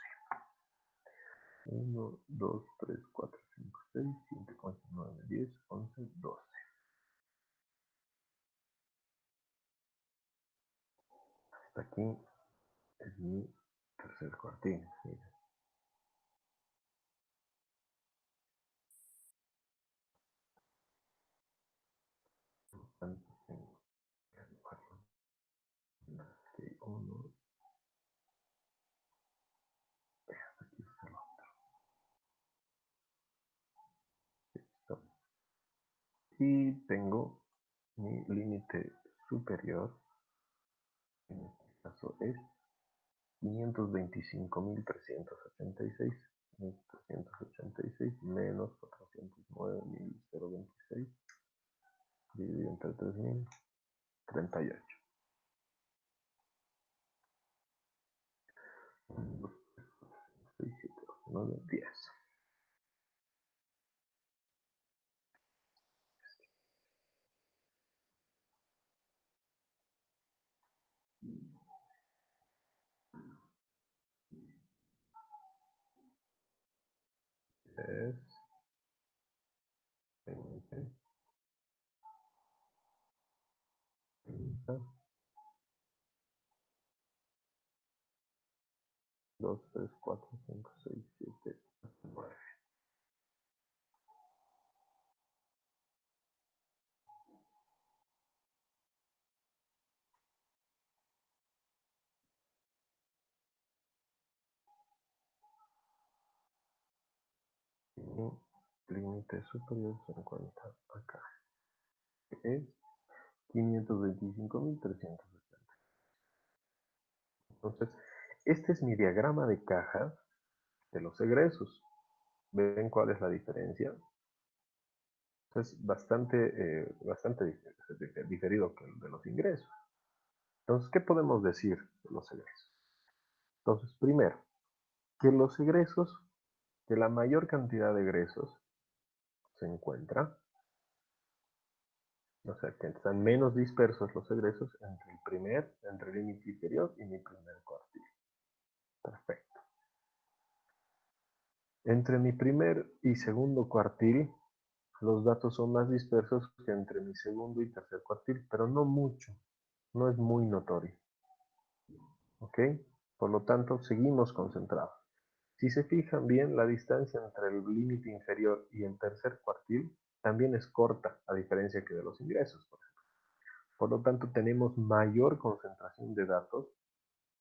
Speaker 1: 1, 2, 3, 4, 5, 6, 7, 8, 9, 10, 11, 12. Hasta aquí es mi tercer cuartil. Miren. ¿Cuántos tengo? Ok, 1, aquí está el otro. Y tengo mi límite superior, en este caso es 525.386. 386 menos 409.026 dividido entre 3.000, 38. 1, 2, 3, 4, 5, 6, 7, 8, 9, 10. Es 20, 30, 2, 3, 4, 5, 6, 7, 8, 9. Y límite superior se encuentra acá, que es 525.380. Entonces, este es mi diagrama de caja de los egresos. ¿Ven cuál es la diferencia? Es bastante diferido que el de los ingresos. Entonces, ¿qué podemos decir de los egresos? Entonces, primero, que los egresos, que la mayor cantidad de egresos se encuentra, o sea, que están menos dispersos los egresos entre el límite inferior y mi primer cuartil. Perfecto. Entre mi primer y segundo cuartil, los datos son más dispersos que entre mi segundo y tercer cuartil, pero no mucho, no es muy notorio. ¿Ok? Por lo tanto, seguimos concentrados. Si se fijan bien, la distancia entre el límite inferior y el tercer cuartil también es corta, a diferencia que de los ingresos, por ejemplo. Por lo tanto, tenemos mayor concentración de datos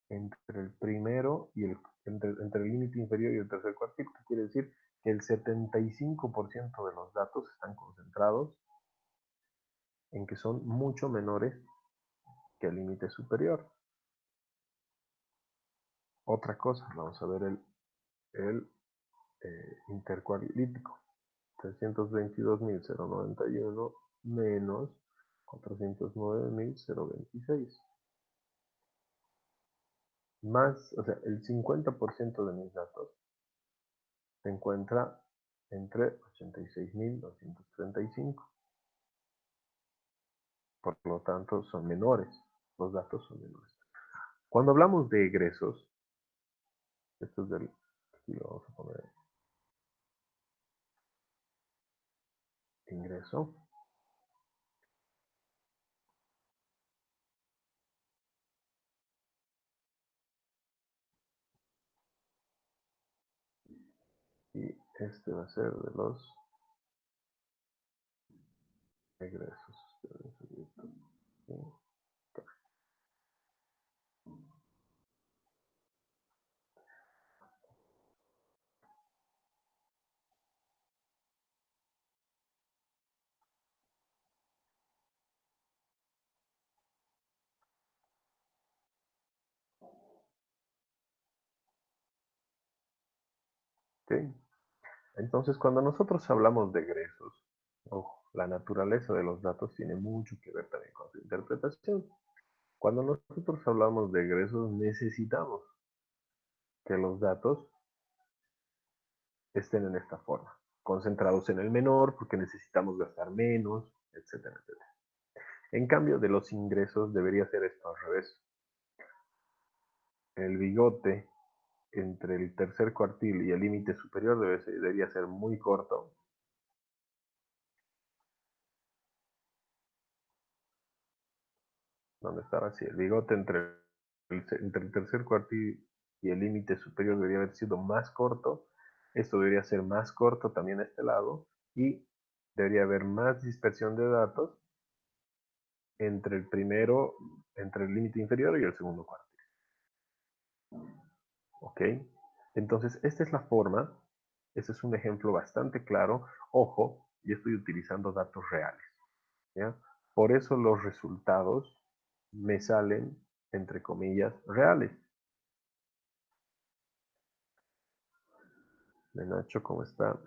Speaker 1: entre el primero y entre el límite inferior y el tercer cuartil, que quiere decir que el 75% de los datos están concentrados en que son mucho menores que el límite superior. Otra cosa, vamos a ver el intercuartilítico. 322.091 menos 409.026. Más, o sea, el 50% de mis datos se encuentra entre 86.235. Por lo tanto, son menores. Los datos son menores. Cuando hablamos de egresos, esto es del, aquí lo vamos a poner ingreso. Y este va a ser de los egresos. ¿Okay? Entonces, cuando nosotros hablamos de egresos, ojo, la naturaleza de los datos tiene mucho que ver también con su interpretación. Cuando nosotros hablamos de egresos, necesitamos que los datos estén en esta forma, concentrados en el menor, porque necesitamos gastar menos, etcétera, etcétera. En cambio, de los ingresos debería ser esto al revés. El bigote entre el tercer cuartil y el límite superior debería ser muy corto. ¿Dónde estaba? Así, el bigote entre el tercer cuartil y el límite superior debería haber sido más corto. Esto debería ser más corto también a este lado. Y debería haber más dispersión de datos entre el primero, entre el límite inferior y el segundo cuartil. ¿Ok? Entonces, esta es la forma. Este es un ejemplo bastante claro. Ojo, yo estoy utilizando datos reales. ¿Ya? Por eso los resultados me salen, entre comillas, reales. De Nacho, ¿cómo está?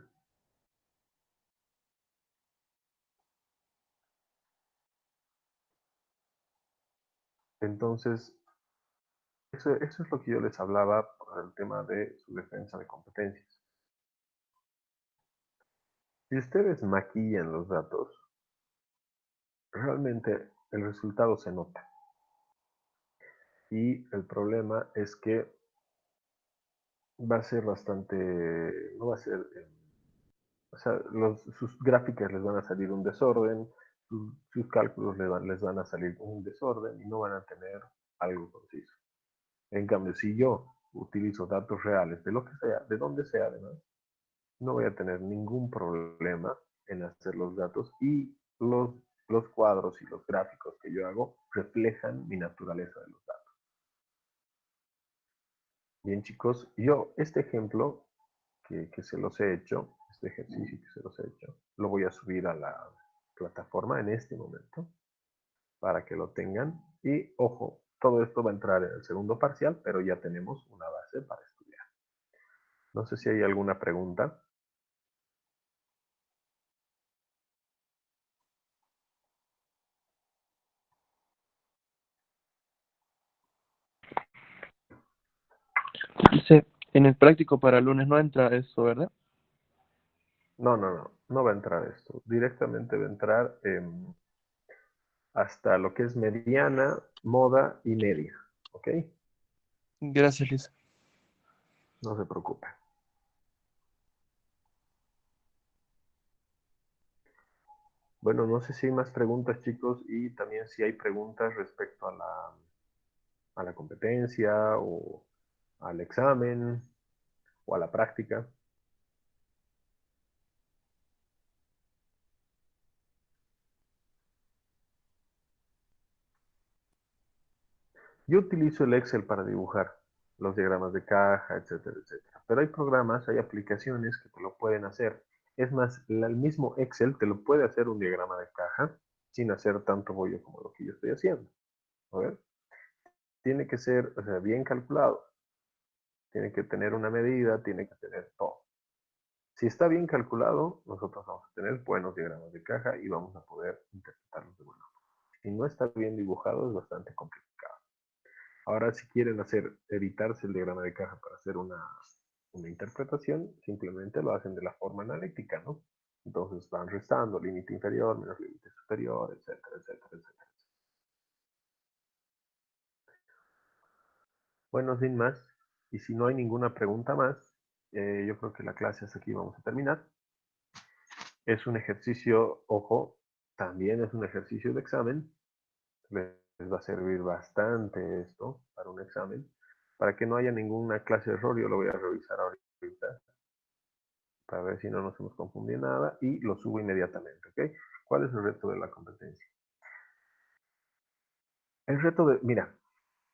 Speaker 1: Entonces, eso es lo que yo les hablaba por el tema de su defensa de competencias. Si ustedes maquillan los datos, realmente el resultado se nota. Y el problema es que va a ser bastante, no va a ser, o sea, sus gráficas les van a salir un desorden, sus cálculos les van a salir un desorden y no van a tener algo conciso. En cambio, si yo utilizo datos reales de lo que sea, de donde sea además, no voy a tener ningún problema en hacer los datos y los cuadros y los gráficos que yo hago reflejan mi naturaleza de los datos. Bien, chicos, yo este ejemplo que se los he hecho, este ejercicio que se los he hecho, lo voy a subir a la plataforma en este momento para que lo tengan. Y ojo, todo esto va a entrar en el segundo parcial, pero ya tenemos una base para estudiar. No sé si hay alguna pregunta.
Speaker 3: Dice, en el práctico para el lunes no entra eso, ¿verdad?
Speaker 1: No, no va a entrar esto. Directamente va a entrar hasta lo que es mediana, moda y media. ¿Ok?
Speaker 3: Gracias, Lisa.
Speaker 1: No se preocupe. Bueno, no sé si hay más preguntas, chicos, y también si hay preguntas respecto a la competencia o al examen o a la práctica. Yo utilizo el Excel para dibujar los diagramas de caja, etcétera, etcétera. Pero hay programas, hay aplicaciones que te lo pueden hacer. Es más, el mismo Excel te lo puede hacer un diagrama de caja sin hacer tanto bollo como lo que yo estoy haciendo. A ver, tiene que ser, o sea, bien calculado. Tiene que tener una medida, tiene que tener todo. Si está bien calculado, nosotros vamos a tener buenos diagramas de caja y vamos a poder interpretarlos de buena forma. Si no está bien dibujado, es bastante complicado. Ahora, si quieren evitarse el diagrama de caja para hacer una interpretación, simplemente lo hacen de la forma analítica, ¿no? Entonces van restando límite inferior menos límite superior, etcétera, etcétera, etcétera. Bueno, sin más, y si no hay ninguna pregunta más, yo creo que la clase hasta aquí vamos a terminar. Es un ejercicio, ojo, también es un ejercicio de examen. Les va a servir bastante esto para un examen. Para que no haya ninguna clase de error, yo lo voy a revisar ahorita para ver si no nos hemos confundido nada y lo subo inmediatamente, ¿ok? ¿Cuál es el reto de la competencia? Mira,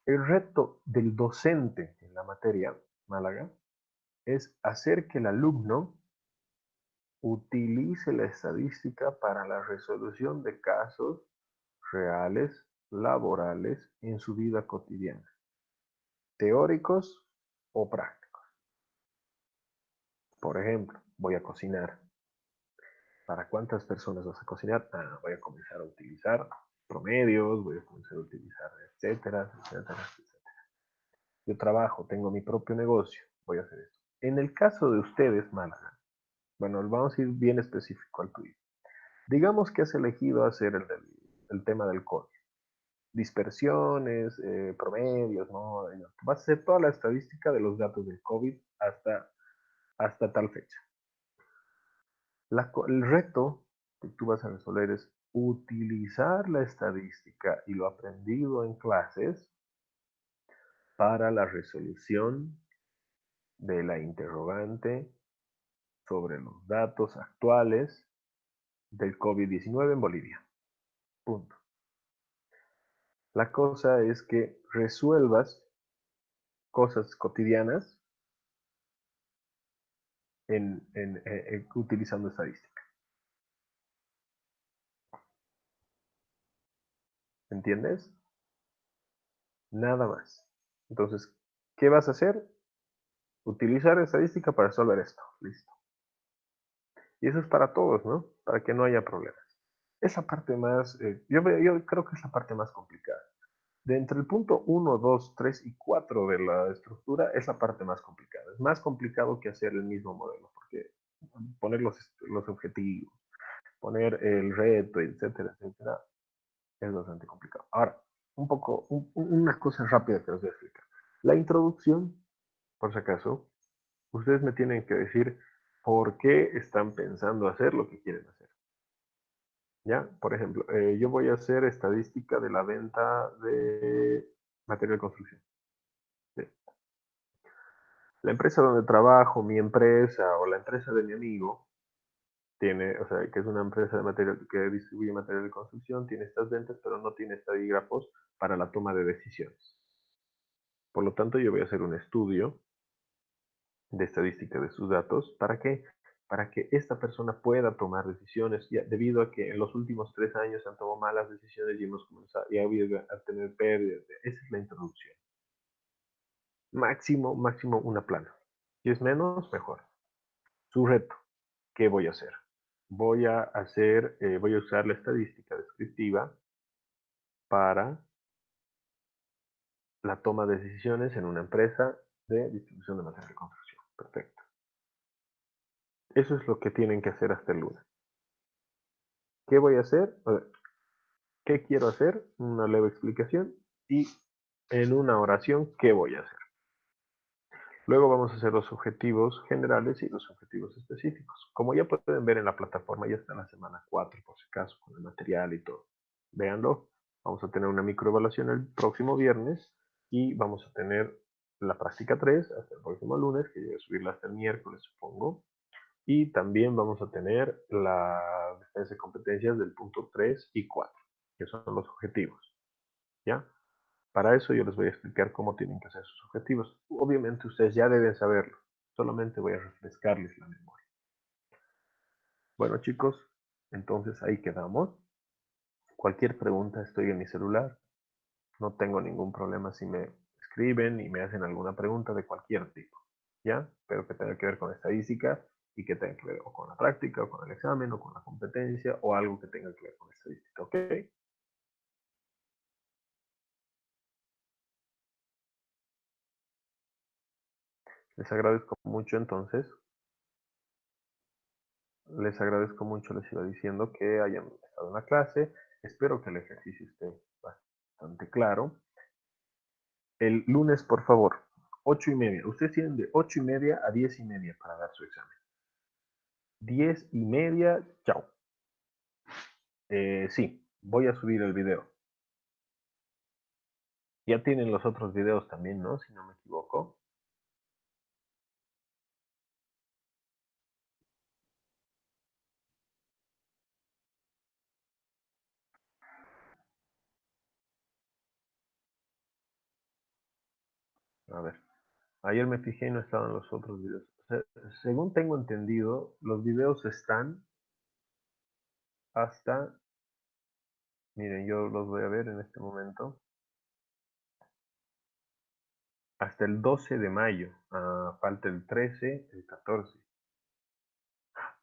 Speaker 1: el reto del docente en la materia, Málaga, es hacer que el alumno utilice la estadística para la resolución de casos reales, laborales, en su vida cotidiana, teóricos o prácticos. Por ejemplo, voy a cocinar. ¿Para cuántas personas vas a cocinar? Voy a comenzar a utilizar promedios, voy a comenzar a utilizar etcétera, etcétera, etcétera. Yo trabajo, tengo mi propio negocio, voy a hacer esto. En el caso de ustedes, Málaga, bueno, vamos a ir bien específico al tuyo. Digamos que has elegido hacer el tema del COVID. Dispersiones, promedios, ¿no? Vas a hacer toda la estadística de los datos del COVID hasta tal fecha. El reto que tú vas a resolver es utilizar la estadística y lo aprendido en clases para la resolución de la interrogante sobre los datos actuales del COVID-19 en Bolivia. Punto. La cosa es que resuelvas cosas cotidianas utilizando estadística. ¿Entiendes? Nada más. Entonces, ¿qué vas a hacer? Utilizar estadística para resolver esto. Listo. Y eso es para todos, ¿no? Para que no haya problemas. Es la parte más, yo creo que es la parte más complicada. De entre el punto 1, 2, 3 y 4 de la estructura es la parte más complicada. Es más complicado que hacer el mismo modelo, porque poner los objetivos, poner el reto, etcétera, etcétera, es bastante complicado. Ahora, una cosa rápida que les voy a explicar. La introducción, por si acaso, ustedes me tienen que decir por qué están pensando hacer lo que quieren hacer. ¿Ya? Por ejemplo, yo voy a hacer estadística de la venta de material de construcción. ¿Sí? La empresa donde trabajo, mi empresa o la empresa de mi amigo, tiene, o sea, que es una empresa de material que distribuye material de construcción, tiene estas ventas, pero no tiene estadígrafos para la toma de decisiones. Por lo tanto, yo voy a hacer un estudio de estadística de sus datos. ¿Para qué? Para que esta persona pueda tomar decisiones, debido a que en los últimos 3 años han tomado malas decisiones y hemos comenzado y ha habido a tener pérdidas. Esa es la introducción. Máximo, máximo una plana. Si es menos, mejor. Su reto, ¿qué voy a hacer? Voy a usar la estadística descriptiva para la toma de decisiones en una empresa de distribución de material de construcción. Perfecto. Eso es lo que tienen que hacer hasta el lunes. ¿Qué voy a hacer? ¿Qué quiero hacer? Una leve explicación y en una oración, ¿qué voy a hacer? Luego vamos a hacer los objetivos generales y los objetivos específicos. Como ya pueden ver en la plataforma, ya está la semana 4, por si acaso, con el material y todo. Véanlo. Vamos a tener una microevaluación el próximo viernes y vamos a tener la práctica 3 hasta el próximo lunes, que yo voy a subirla hasta el miércoles, supongo. Y también vamos a tener la defensa de competencias del punto 3 y 4, que son los objetivos. ¿Ya? Para eso yo les voy a explicar cómo tienen que hacer sus objetivos. Obviamente ustedes ya deben saberlo, solamente voy a refrescarles la memoria. Bueno chicos, entonces ahí quedamos. Cualquier pregunta, estoy en mi celular. No tengo ningún problema si me escriben y me hacen alguna pregunta de cualquier tipo, ¿ya? Pero que tenga que ver con estadística y que tenga que ver o con la práctica, o con el examen, o con la competencia, o algo que tenga que ver con estadística, ¿ok? Les agradezco mucho entonces. Les agradezco mucho, les iba diciendo que hayan estado en la clase. Espero que el ejercicio esté bastante claro. El lunes, por favor, 8:30. Ustedes tienen de 8:30 a 10:30 para dar su examen. 10:30, chao. Sí, voy a subir el video. Ya tienen los otros videos también, ¿no? Si no me equivoco. A ver. Ayer me fijé y no estaban los otros videos. O sea, según tengo entendido, los videos están hasta... Miren, yo los voy a ver en este momento. Hasta el 12 de mayo. Falta el 13, el 14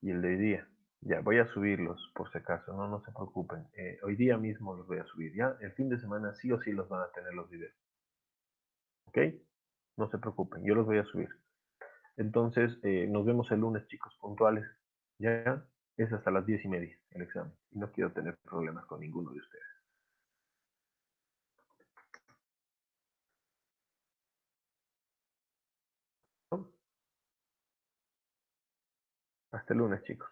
Speaker 1: y el de hoy día. Ya, voy a subirlos por si acaso, no se preocupen. Hoy día mismo los voy a subir, ¿ya? El fin de semana sí o sí los van a tener los videos. ¿Ok? No se preocupen, yo los voy a subir. Entonces, nos vemos el lunes, chicos, puntuales. Ya, es hasta las 10:30 el examen. Y no quiero tener problemas con ninguno de ustedes. ¿No? Hasta el lunes, chicos.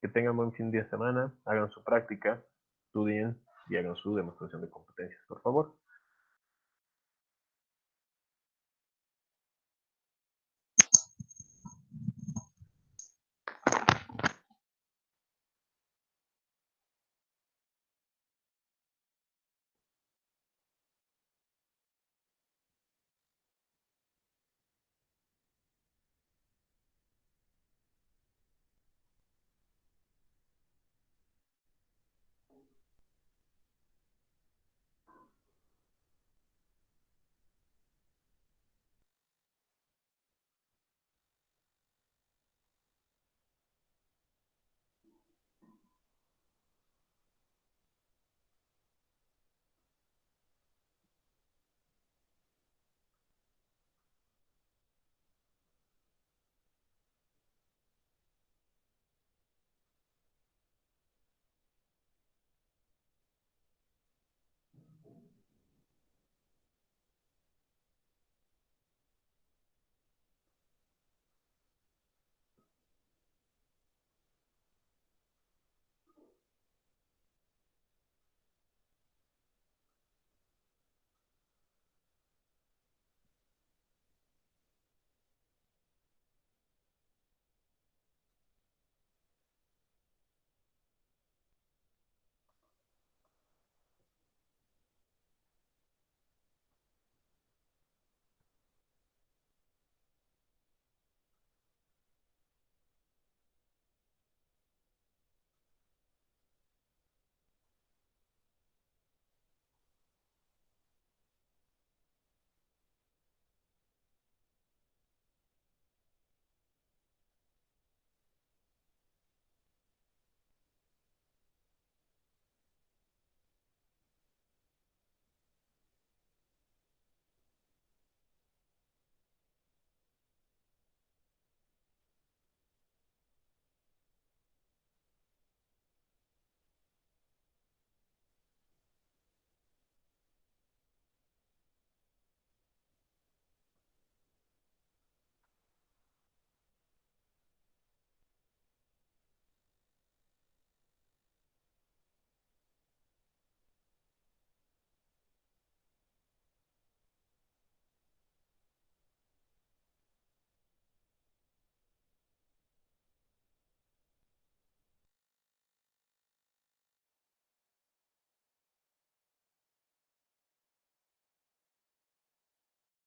Speaker 1: Que tengan buen fin de semana, hagan su práctica, estudien y hagan su demostración de competencias, por favor.